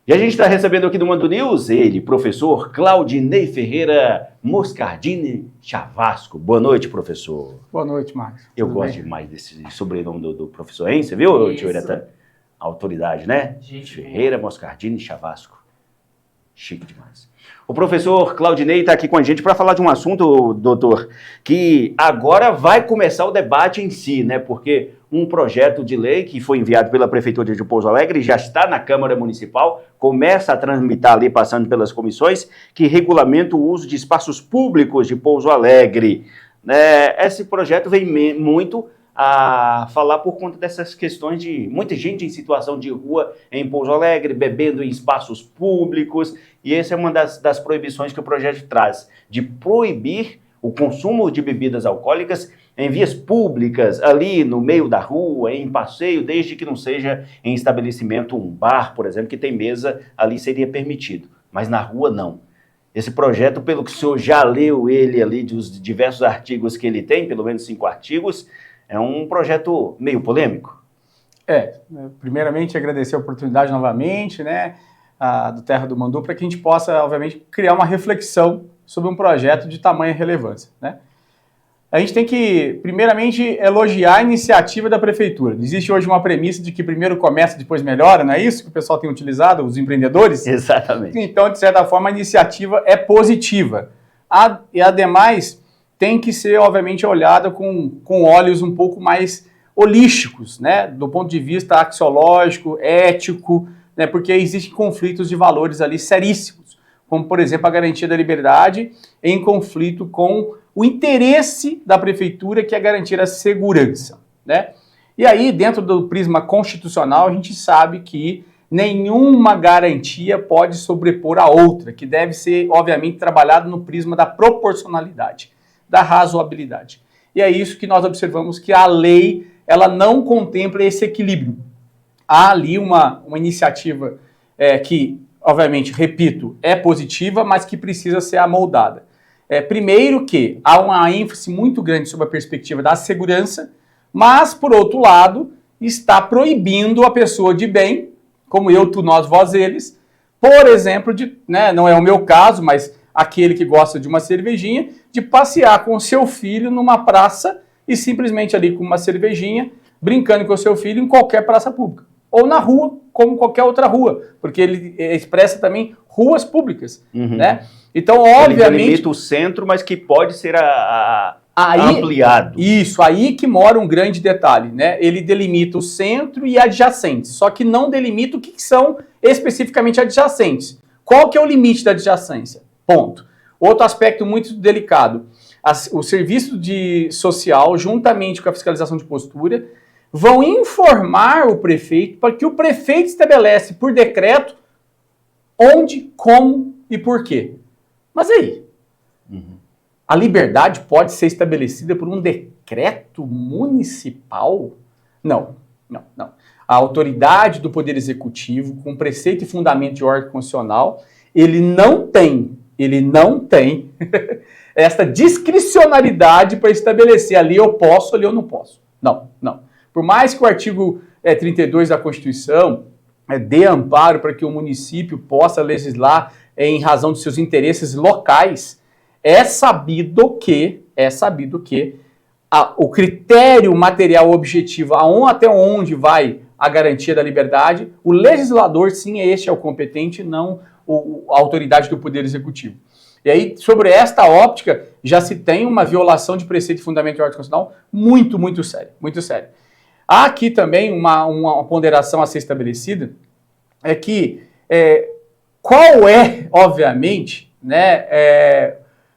E a gente está recebendo aqui do Mando News ele, professor Claudinei Ferreira Moscardini Chavasco. Boa noite, professor. Boa noite, Marcos. Eu gosto demais desse sobrenome do professor, hein? Você viu, tio Ireta? Autoridade, né? Ferreira Moscardini Chavasco. Chique demais. O professor Claudinei está aqui com a gente para falar de um assunto, doutor, que agora vai começar o debate em si, né? Porque um projeto de lei que foi enviado pela Prefeitura de Pouso Alegre já está na Câmara Municipal, começa a tramitar ali, passando pelas comissões, que regulamenta o uso de espaços públicos de Pouso Alegre. Esse projeto vem muito a falar por conta dessas questões de muita gente em situação de rua em Pouso Alegre, bebendo em espaços públicos, e essa é uma das proibições que o projeto traz, de proibir o consumo de bebidas alcoólicas em vias públicas, ali no meio da rua, em passeio, desde que não seja em estabelecimento, um bar, por exemplo, que tem mesa, ali seria permitido, mas na rua não. Esse projeto, pelo que o senhor já leu ele ali, dos diversos artigos que ele tem, pelo menos 5 artigos, é um projeto meio polêmico. Primeiramente agradecer a oportunidade novamente, né, do Terra do Mandu, para que a gente possa, obviamente, criar uma reflexão sobre um projeto de tamanha relevância, né? A gente tem que, primeiramente, elogiar a iniciativa da Prefeitura. Existe hoje uma premissa de que primeiro começa, depois melhora, não é isso que o pessoal tem utilizado, os empreendedores? Exatamente. Então, de certa forma, a iniciativa é positiva. E, ademais, tem que ser, obviamente, olhada com olhos um pouco mais holísticos, né? Do ponto de vista axiológico, ético, né? Porque existem conflitos de valores ali seríssimos, como, por exemplo, a garantia da liberdade em conflito com o interesse da Prefeitura, que é garantir a segurança, né? E aí, dentro do prisma constitucional, a gente sabe que nenhuma garantia pode sobrepor a outra, que deve ser, obviamente, trabalhado no prisma da proporcionalidade, da razoabilidade. E é isso que nós observamos que a lei, ela não contempla esse equilíbrio. Há ali uma iniciativa que, obviamente, repito, é positiva, mas que precisa ser amoldada. Primeiro que há uma ênfase muito grande sobre a perspectiva da segurança, mas, por outro lado, está proibindo a pessoa de bem, como eu, tu, nós, vós, eles, por exemplo, não é o meu caso, mas aquele que gosta de uma cervejinha, de passear com o seu filho numa praça e simplesmente ali com uma cervejinha, brincando com o seu filho em qualquer praça pública. Ou na rua, como qualquer outra rua, porque ele expressa também ruas públicas, né? Então, obviamente... Ele delimita o centro, mas que pode ser ampliado. Isso, aí que mora um grande detalhe, né? Ele delimita o centro e adjacentes, só que não delimita o que são especificamente adjacentes. Qual que é o limite da adjacência? Ponto. Outro aspecto muito delicado, o serviço social, juntamente com a fiscalização de postura, vão informar o prefeito para que o prefeito estabelece por decreto onde, como e por quê. Mas aí, a liberdade pode ser estabelecida por um decreto municipal? Não. A autoridade do Poder Executivo, com preceito e fundamento de ordem constitucional, ele não tem esta discricionariedade para estabelecer ali eu posso, ali eu não posso. Não. Por mais que o artigo 32 da Constituição dê amparo para que o município possa legislar em razão de seus interesses locais, é sabido que o critério material objetivo, até onde vai a garantia da liberdade, o legislador, sim, é o competente, não a autoridade do Poder Executivo. E aí, sobre esta óptica, já se tem uma violação de preceito e fundamento de ordem constitucional muito séria, muito séria. Há aqui também uma ponderação a ser estabelecida, é que qual é, obviamente, né,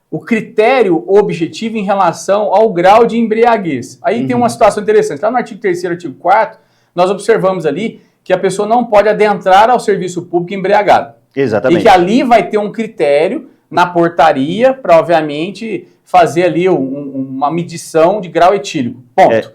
o critério objetivo em relação ao grau de embriaguez. Aí tem uma situação interessante. Lá no artigo 3º, artigo 4º, nós observamos ali que a pessoa não pode adentrar ao serviço público embriagado. Exatamente. E que ali vai ter um critério na portaria para, obviamente, fazer ali uma medição de grau etílico. Ponto.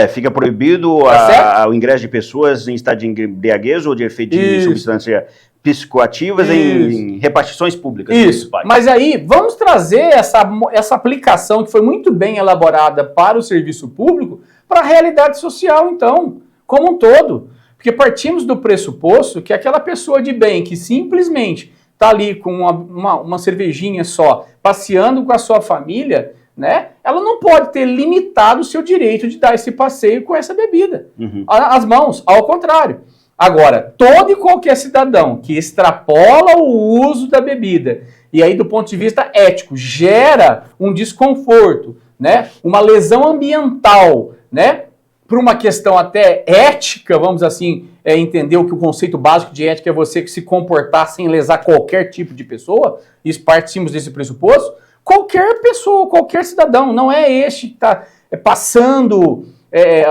Fica proibido o ingresso de pessoas em estado de embriaguez ou de efeito de substância psicoativas em repartições públicas. Isso, mas aí vamos trazer essa aplicação que foi muito bem elaborada para o serviço público para a realidade social, então, como um todo. Porque partimos do pressuposto que aquela pessoa de bem que simplesmente está ali com uma cervejinha só, passeando com a sua família, né? Ela não pode ter limitado o seu direito de dar esse passeio com essa bebida. As mãos, ao contrário. Agora, todo e qualquer cidadão que extrapola o uso da bebida, e aí do ponto de vista ético, gera um desconforto, né? Uma lesão ambiental, né? Por uma questão até ética, vamos assim, entender o que o conceito básico de ética é você se comportar sem lesar qualquer tipo de pessoa, isso partimos desse pressuposto, qualquer pessoa, qualquer cidadão, não é este que está passando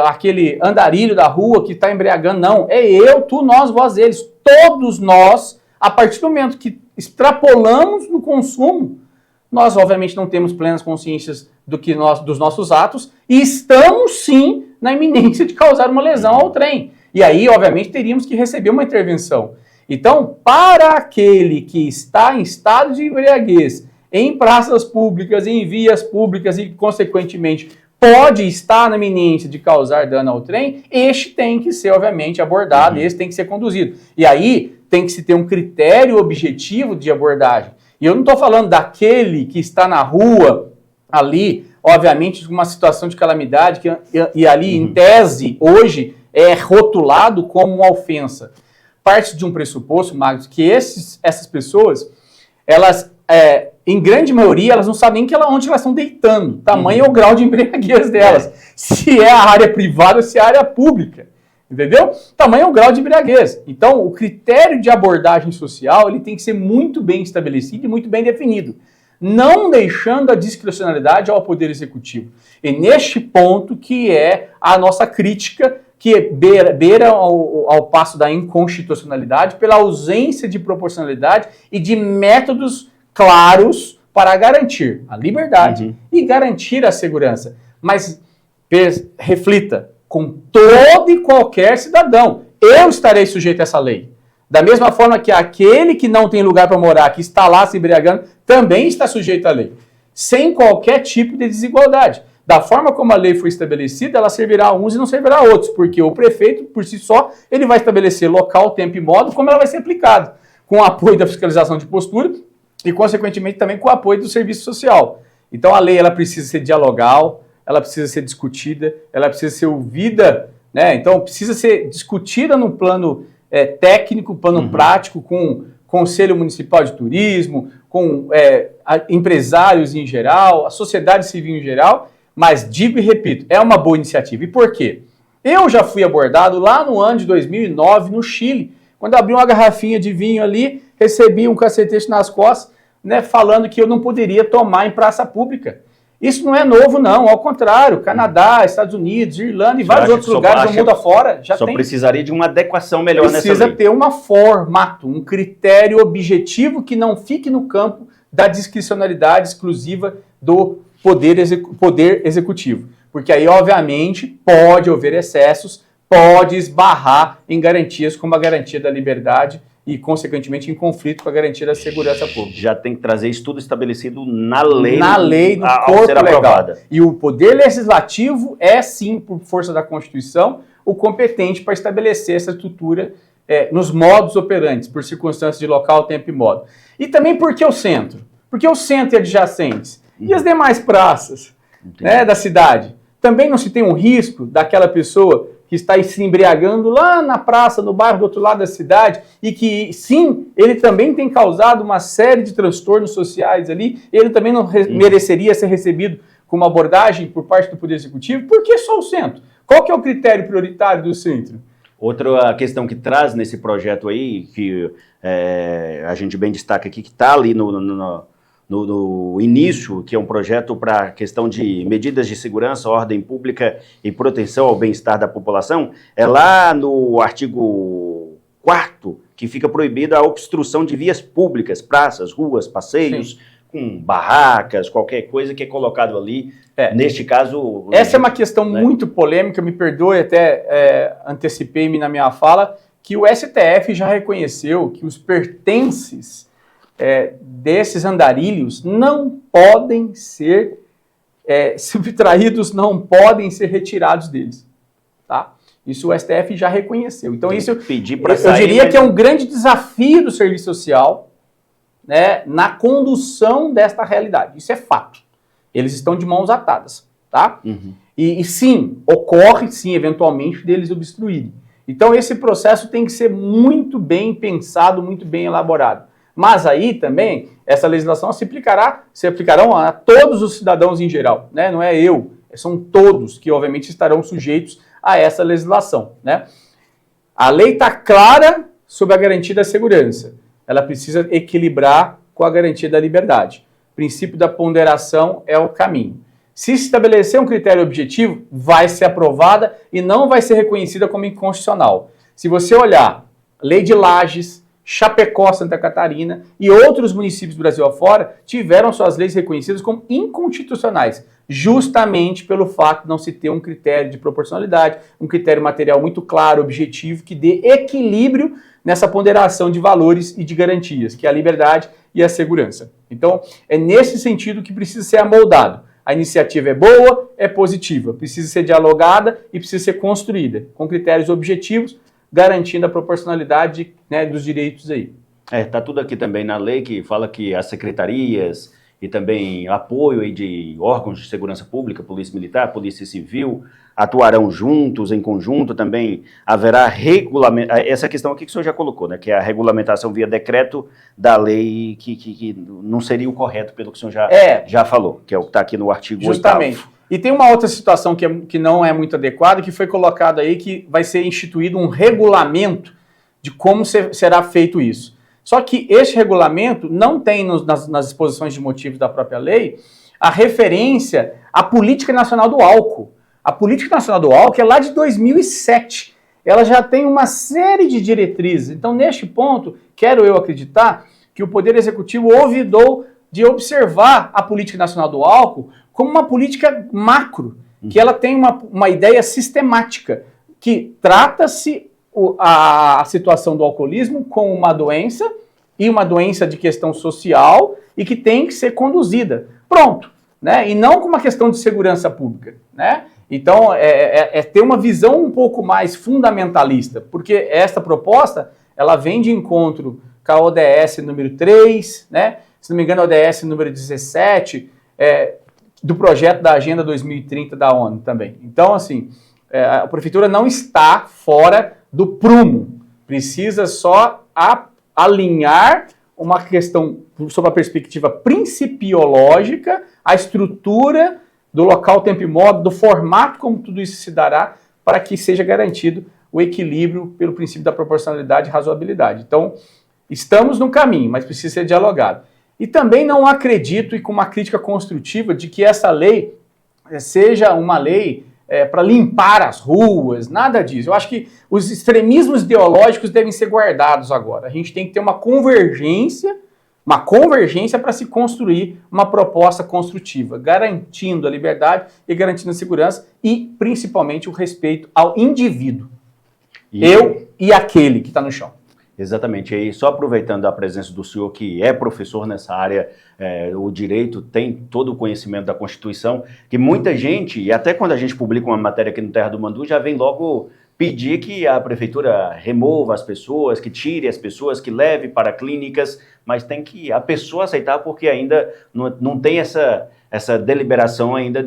aquele andarilho da rua que está embriagando, não, é eu, tu, nós, vós, eles, todos nós, a partir do momento que extrapolamos no consumo, nós obviamente não temos plenas consciências dos nossos atos e estamos sim na iminência de causar uma lesão ao trem. E aí, obviamente, teríamos que receber uma intervenção. Então, para aquele que está em estado de embriaguez, em praças públicas, em vias públicas e, consequentemente, pode estar na iminência de causar dano ao trem, este tem que ser, obviamente, abordado, este tem que ser conduzido. E aí, tem que se ter um critério objetivo de abordagem. E eu não estou falando daquele que está na rua, ali, obviamente, uma situação de calamidade, e ali, em tese, hoje, é rotulado como uma ofensa. Parte de um pressuposto, Marcos, que essas pessoas, elas, em grande maioria, elas não sabem nem onde elas estão deitando. Tamanho é o grau de embriaguez delas. Se é a área privada ou se é a área pública. Entendeu? Tamanho é o grau de embriaguez. Então, o critério de abordagem social ele tem que ser muito bem estabelecido e muito bem definido, não deixando a discricionalidade ao Poder Executivo. E neste ponto que é a nossa crítica, que beira ao passo da inconstitucionalidade pela ausência de proporcionalidade e de métodos claros para garantir a liberdade e garantir a segurança. Mas reflita, com todo e qualquer cidadão, eu estarei sujeito a essa lei. Da mesma forma que aquele que não tem lugar para morar, que está lá se embriagando, também está sujeito à lei. Sem qualquer tipo de desigualdade. Da forma como a lei foi estabelecida, ela servirá a uns e não servirá a outros, porque o prefeito, por si só, ele vai estabelecer local, tempo e modo, como ela vai ser aplicada, com o apoio da fiscalização de postura e, consequentemente, também com o apoio do serviço social. Então, a lei ela precisa ser dialogal, ela precisa ser discutida, ela precisa ser ouvida, né? Então, precisa ser discutida no plano técnico, plano prático, com o Conselho Municipal de Turismo, com empresários em geral, a sociedade civil em geral, mas digo e repito, é uma boa iniciativa. E por quê? Eu já fui abordado lá no ano de 2009, no Chile, quando abri uma garrafinha de vinho ali, recebi um cacetete nas costas, né, falando que eu não poderia tomar em praça pública. Isso não é novo, não. Ao contrário, Canadá, Estados Unidos, Irlanda e vários outros lugares do mundo afora já tem. Só precisaria de uma adequação melhor nessa lei. Precisa ter um formato, um critério objetivo que não fique no campo da discricionalidade exclusiva do poder executivo. Porque aí, obviamente, pode haver excessos, pode esbarrar em garantias como a garantia da liberdade e, consequentemente, em conflito com a garantia da segurança pública. Já tem que trazer isso tudo estabelecido na lei. Na lei, no corpo legal. E o Poder Legislativo é, sim, por força da Constituição, o competente para estabelecer essa estrutura nos modos operantes, por circunstâncias de local, tempo e modo. E também por que o centro? Porque o centro e adjacentes. E as demais praças, né, da cidade? Também não se tem um risco daquela pessoa que está se embriagando lá na praça, no bairro do outro lado da cidade, e que, sim, ele também tem causado uma série de transtornos sociais ali, ele também não mereceria ser recebido com uma abordagem por parte do Poder Executivo? Por que só o centro? Qual que é o critério prioritário do centro? Outra questão que traz nesse projeto aí, que a gente bem destaca aqui, que está ali no início, que é um projeto para a questão de medidas de segurança, ordem pública e proteção ao bem-estar da população, é lá no artigo 4º, que fica proibida a obstrução de vias públicas, praças, ruas, passeios, com barracas, qualquer coisa que é colocado ali. Neste caso... Essa é uma questão muito polêmica, me perdoe, até antecipei-me na minha fala, que o STF já reconheceu que os pertences desses andarilhos não podem ser subtraídos, não podem ser retirados deles. Tá? Isso o STF já reconheceu. Então isso, eu diria que é um grande desafio do serviço social, né, na condução desta realidade. Isso é fato. Eles estão de mãos atadas, tá? E sim, ocorre sim, eventualmente, deles obstruírem. Então esse processo tem que ser muito bem pensado, muito bem elaborado. Mas aí também, essa legislação se aplicarão a todos os cidadãos em geral, né? Não é eu, são todos que obviamente estarão sujeitos a essa legislação, né? A lei está clara sobre a garantia da segurança. Ela precisa equilibrar com a garantia da liberdade. O princípio da ponderação é o caminho. Se estabelecer um critério objetivo, vai ser aprovada e não vai ser reconhecida como inconstitucional. Se você olhar Lei de Lages, Chapecó, Santa Catarina e outros municípios do Brasil afora tiveram suas leis reconhecidas como inconstitucionais, justamente pelo fato de não se ter um critério de proporcionalidade, um critério material muito claro, objetivo, que dê equilíbrio nessa ponderação de valores e de garantias, que é a liberdade e a segurança. Então, é nesse sentido que precisa ser amoldado. A iniciativa é boa, é positiva, precisa ser dialogada e precisa ser construída, com critérios objetivos, garantindo a proporcionalidade, né, dos direitos aí. Tá tudo aqui também na lei que fala que as secretarias e também apoio aí de órgãos de segurança pública, Polícia Militar, Polícia Civil, atuarão juntos, em conjunto, também haverá regulamento, essa questão aqui que o senhor já colocou, né, que é a regulamentação via decreto da lei, que não seria o correto pelo que o senhor já falou, que é o que está aqui no artigo 8º. Justamente. E tem uma outra situação que não é muito adequada, que foi colocado aí, que vai ser instituído um regulamento de como será feito isso. Só que esse regulamento não tem nas exposições de motivos da própria lei a referência à Política Nacional do Álcool. A Política Nacional do Álcool é lá de 2007. Ela já tem uma série de diretrizes. Então, neste ponto, quero eu acreditar que o Poder Executivo ouvidou de observar a Política Nacional do Álcool como uma política macro, que ela tem uma ideia sistemática, que trata-se a situação do alcoolismo como uma doença, e uma doença de questão social, e que tem que ser conduzida. Pronto. Né? E não como uma questão de segurança pública. Né? Então, é ter uma visão um pouco mais fundamentalista, porque esta proposta, ela vem de encontro com a ODS número 3, né? Se não me engano, a ODS número 17, do projeto da Agenda 2030 da ONU também. Então, assim, a Prefeitura não está fora do prumo, precisa só alinhar uma questão sob a perspectiva principiológica, a estrutura do local, tempo e modo, do formato como tudo isso se dará, para que seja garantido o equilíbrio pelo princípio da proporcionalidade e razoabilidade. Então, estamos no caminho, mas precisa ser dialogado. E também não acredito, e com uma crítica construtiva, de que essa lei seja uma lei para limpar as ruas, nada disso. Eu acho que os extremismos ideológicos devem ser guardados agora. A gente tem que ter uma convergência para se construir uma proposta construtiva, garantindo a liberdade e garantindo a segurança e, principalmente, o respeito ao indivíduo. Eu e aquele que está no chão. Exatamente, e só aproveitando a presença do senhor, que é professor nessa área, o direito, tem todo o conhecimento da Constituição, que muita gente, e até quando a gente publica uma matéria aqui no Terra do Mandu, já vem logo pedir que a prefeitura remova as pessoas, que tire as pessoas, que leve para clínicas, mas tem que a pessoa aceitar, porque ainda não tem essa deliberação ainda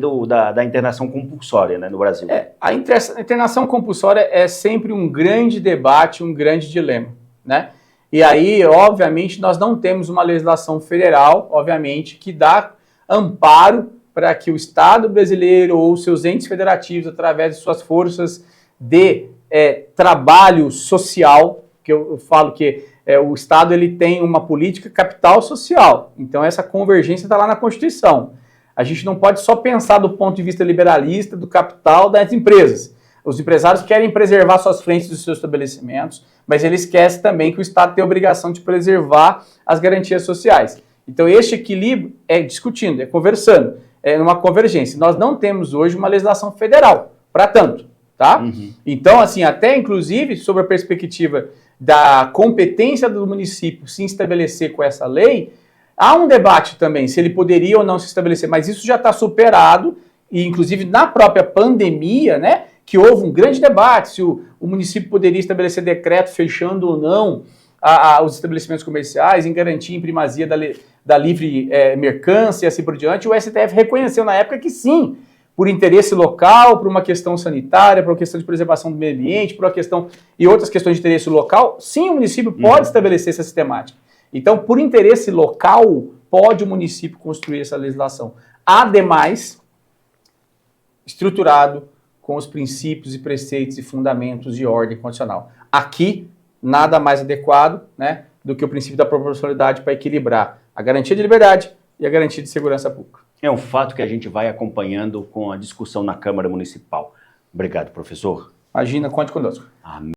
da internação compulsória, né, no Brasil. A internação compulsória é sempre um grande debate, um grande dilema. Né? E aí, obviamente, nós não temos uma legislação federal, obviamente, que dá amparo para que o Estado brasileiro ou seus entes federativos, através de suas forças de trabalho social, que eu falo que o Estado ele tem uma política capital social, então essa convergência está lá na Constituição. A gente não pode só pensar do ponto de vista liberalista, do capital das empresas. Os empresários querem preservar suas frentes dos seus estabelecimentos, mas eles esquecem também que o Estado tem a obrigação de preservar as garantias sociais. Então, este equilíbrio é discutindo, é conversando, é uma convergência. Nós não temos hoje uma legislação federal, para tanto, tá? Então, assim, até inclusive, sobre a perspectiva da competência do município se estabelecer com essa lei, há um debate também, se ele poderia ou não se estabelecer, mas isso já está superado, e inclusive na própria pandemia, né, que houve um grande debate se o município poderia estabelecer decreto fechando ou não os estabelecimentos comerciais, em garantia em primazia da livre mercância e assim por diante. O STF reconheceu na época que sim, por interesse local, por uma questão sanitária, por uma questão de preservação do meio ambiente, por uma questão e outras questões de interesse local, sim, o município pode estabelecer essa sistemática. Então, por interesse local, pode o município construir essa legislação. Ademais, estruturado com os princípios e preceitos e fundamentos de ordem constitucional. Aqui, nada mais adequado, né, do que o princípio da proporcionalidade para equilibrar a garantia de liberdade e a garantia de segurança pública. É um fato que a gente vai acompanhando com a discussão na Câmara Municipal. Obrigado, professor. Imagina, conte conosco. Amém.